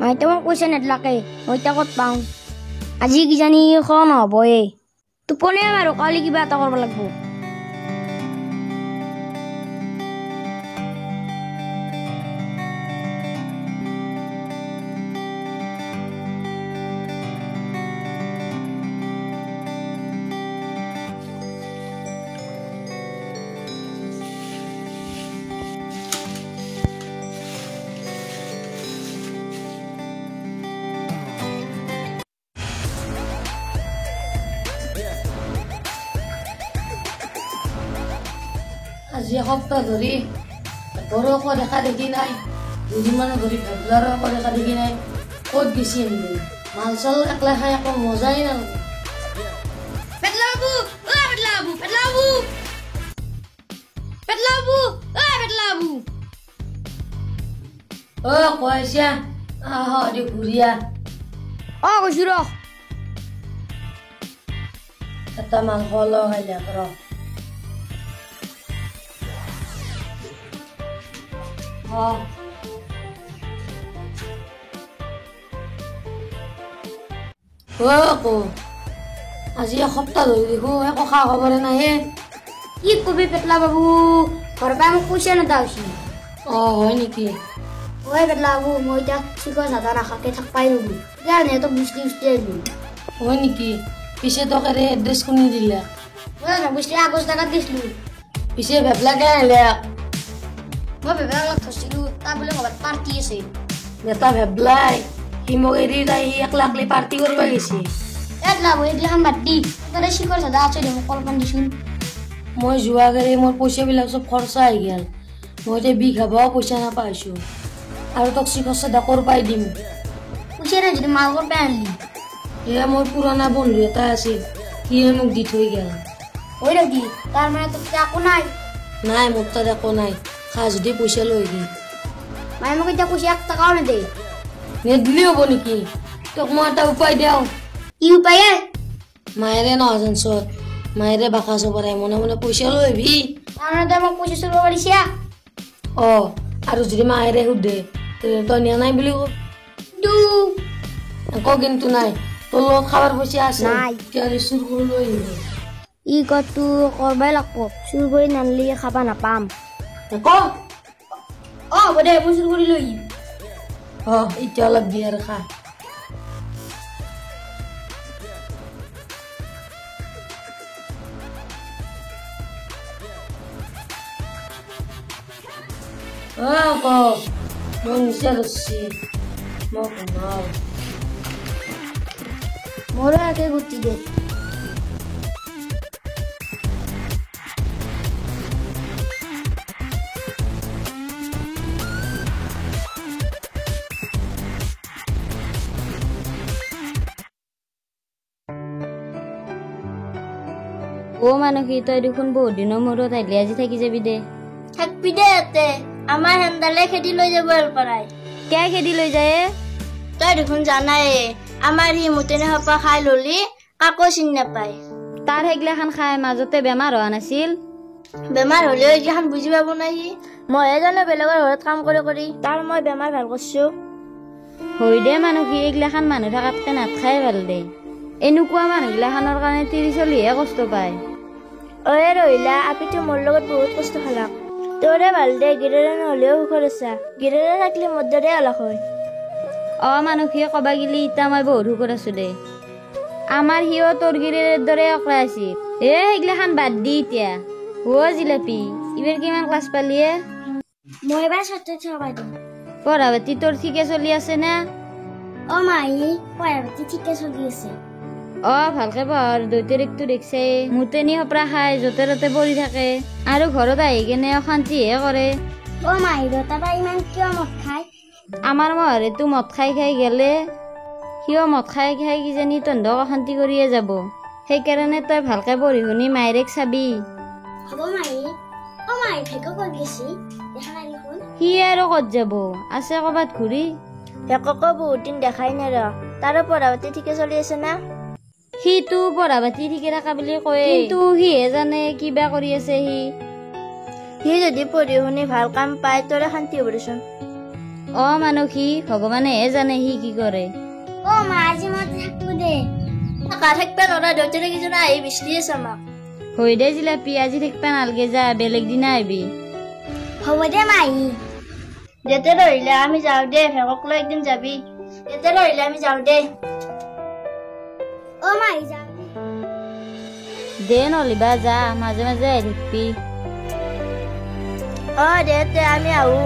মাইতে মোক পইচা নেদলাকে মই এতিয়া ক'ত পাওঁ আজি কিজানি খোৱা নহ'বয়ে টোপনিয়ে মাৰো কালি কিবা এটা কৰিব লাগিব আজি এসপ্তাহ ধৰি ঘৰকো দেখা দেখি নাই দুদিনমানো ধৰি ভেবলাৰকো দেখা দেখি নাই ক'ত গেছি আনিলে মাল চাল একলা খাই একো মজাই নালাগে কৈছা আহ দি ঘূৰিয়া কৈছো ৰ এটা মাংস লগাই দিয়ক ৰ আজি এসপ্তাহ ধৰি দেখো একো খা খবৰে নাহে কি কবি পেটলা বাবু ঘৰৰ পৰা মোক পইচা নেদা হৈছিল হয় নেকি পেটলা বাবু মই এতিয়া চিকন চাদা নাখাকে থাকবাই নগলো সেইকাৰণে তোক বুষ্টি আহিলো হয় নেকি পিছে তোক এড্ৰেছ কোনে দিলে বুষ্টি আগষ্ট জেগাত দিছিলো পিছে ভেবলাকে আহিলে মই বেবেলাক লগ ধৰিছিলো তাৰ বোলে ক'ৰবাত পাৰ্টি আছে নেতা ভেবলাই সি মোক এৰি তাই সি একলা একলি পাৰ্টি কৰিব গৈছে এইগিলাখন বাদ দি তাতে চিকৰ চাদা আছে দে মোক কলপান দিছোন মই যোৱাকালি মোৰ পইচাবিলাক চব খৰচা আহি গ'ল মই এতিয়া বিষ খাবও পইচা নাপাইছোঁ আৰু তোক চিকৰ চাদা কৰবাই দিম পইচা নাই যদি মাল কৰবাই আনিলি এয়া মোৰ পুৰণা বন্ধু এটা আছিল সিয়ে মোক দি থৈ গ'ল হয় নেকি তাৰ মানে তোৰ একো নাই নাই মোৰ তাত একো নাই খা যদি পইচা লৈ দিম মায়ে মোক এতিয়া পইচা 1 টকাও নেদে নেদিলে হ'ব নেকি তোক মই এটা উপায় দিওঁ কি উপায় মায়েৰে নহজনছত মায়েৰে বাখা চবৰাই মনে মনে পইচা লৈ আহিবি তাৰমানে তই মোক পইচা চুৰিব পাৰিছা আৰু যদি মায়েৰে সোধে তই নিয়া নাই বুলি একো কিন্তু নাই তোৰ লগত খাবৰ পইচা আছে নাই তেতিয়াহ'লে চুৰ কৰি লৈ আহিবি ই কতো কৰবাই লাগব চুৰ কৰি নানিলে খাবা নাপাম হ'ব দে মই চুৰ কৰি লৈ আহিম এতিয়া অলপ দি আৰু খা মই নিজে ধৰছি মই শুনাও মোৰো একে গুটি দে মানসী তই দেখোন বহুত দিনৰ মূৰত আহিলি আজি থাকি যাবি দে থাকবি দে ইয়াতে আমাৰ হেন্দালে খেদি লৈ যাব পৰাই কিয় খেদি লৈ যায় তই দেখোন জানাই আমাৰ সি মুতেনে হপা খাই ললি কাকো চিনি নাপায় তাৰ সেইগিলাখান খাই মাজতে বেমাৰ হোৱা নাছিল বেমাৰ হলেও এইগিলাখান বুজি পাব নাই সি মইহে জানো বেলেগৰ ঘৰত কাম কৰি কৰি তাৰ মই বেমাৰ ভাল কৰিছো হৈ দে মানসী এইগিলাখান মানুহ থকাতকে নাখাই ভাল দে এনেকুৱা মানুহগিলাখানৰ কাৰণে 30-40হে কষ্ট পায় ৰহিলা আপিটো মোৰ লগত বহুত কষ্ট খালাক তোৰে ভাল দে গিৰেৰে নহলেও সুখত আছা গিৰেৰে থাকিলে মোৰ দৰে অলপ হয় মানসীয়ে কবা গিলি ইতা মই বহুত সুখত আছো দে আমাৰ সিও তোৰ গিৰেৰে দৰে অকৰা আছিল সেইগিলাখান বাদ দি এতিয়া জিলাপি এইবাৰ কিমান ক্লাছ পালিয়ে মই এবাৰ চতুৰ্থ পাইছো পঢ়া পাতি তোৰ ঠিকে চলি আছে না মাহী পঢ়া পাতি ঠিকে চলি আছে ভালকে পঢ় দৈতৰিকটো দেখছে মুতেনি সপৰা খাই য'তে ত'তে পৰি থাকে আৰু ঘৰত আহি কেনে অশান্তিহে কৰে মাহী দেউতা ইমান কিয় মদ খায় আমাৰ মহাৰেতো মদ খাই খাই গেলে সিও মদ খাই খাই কিজানি তন্ধক অশান্তি কৰিয়ে যাব সেইকাৰণে তই ভালকে পঢ়ি শুনি মায়েৰেক চাবি হ'ব মাহী মাহী ভাগ্য ক'ত গেছি দেখা নাই দেখোন সি আৰু ক'ত যাব আছে ক'ৰবাত ঘূৰি ভাগ্যকো বহুত দিন দেখাই নাই তাৰো পঢ়া পাতি ঠিকে চলি আছে না সিটো পঢ়া পাতি ঠিকে থকা বুলি কয় কিন্তু সিহে জানে কিবা কৰি আছে সি যদি পঢ়ি শুনি ভাল কাম পায় তোৰে শান্তি হ'ব দেচোন অ মানসী ভগৱানেহে জানে সি কি কৰে। অ মা আজি মই থাকবো দে। থাকা থাকবা নৰা দেউতাৰে কিজনা আহি বিচলি আছে আমাক। হৈ দে জিলাপি আজি থাকবা নালগে যা বেলেগ দিনা আহিবি। হ'ব দে মাহী। দেউতা ৰহিলে আমি যাওঁ দে ভেকক লৈ একদিন যাবি। দেউতা ৰহিলে আমি যাওঁ দে। অ মাহী যাওঁ দে নলিবা যা মাজে মাজে আহি থাকবি। অ দেউতা আমি আহো।